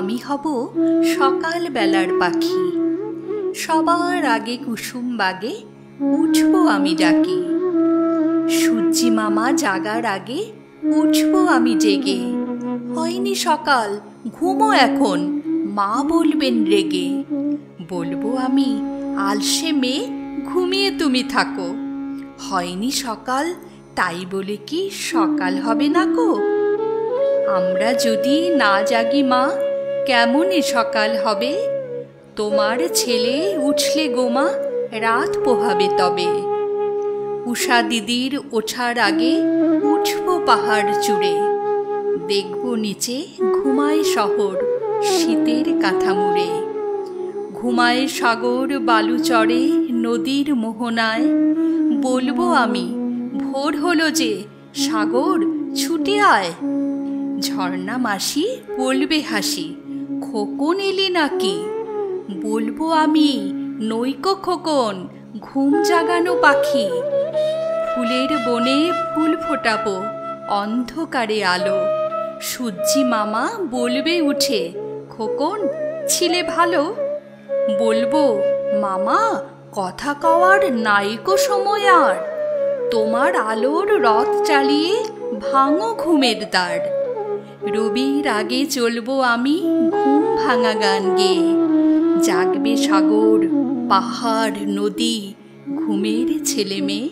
আমি হব সকাল বেলার পাখি, সবার আগে কুসুম বাগে উঠব আমি ডাকে। সূর্যি মামা জাগার আগে উঠব আমি জেগে। হয়নি সকাল, ঘুমো এখন, মা বলবেন রেগে। বলবো আমি, আলসে মেয়ে, ঘুমিয়ে তুমি থাকো। হয়নি সকাল, তাই বলে কি সকাল হবে না কো? আমরা যদি না জাগি মা, কেমনে সকাল হবে? তোমার ছেলে উঠলে গোমা, রাত পোহাবে তবে। উষা দিদির ওঠার আগে উঠব পাহাড় চূড়ে। দেখব নিচে ঘুমায় শহর শীতের কাঁথা মুড়ে। ঘুমায় সাগর বালু চড়ে নদীর মোহনায়। বলবো আমি, ভোর হলো যে, সাগর ছুটে আয়। ঝর্ণা মাসি বলবে হাসি, খোকন এলি নাকি? বলবো আমি, নইকো খোকন, ঘুম জাগানো পাখি। ফুলের বনে ফুল ফোটাবো, অন্ধকারে আলো। সূর্যি মামা বলবে উঠে, খোকন ছিলে ভালো। বলবো, মামা কথা কওয়ার নাইকো সময় আর। তোমার আলোর রথ চালিয়ে ভাঙো ঘুমের দ্বার। রবির আগে চলবো আমি ঘুম ভাঙা গান গেয়ে। জাগবে সাগর, পাহাড়, নদী, ঘুমের ছেলে মেয়ে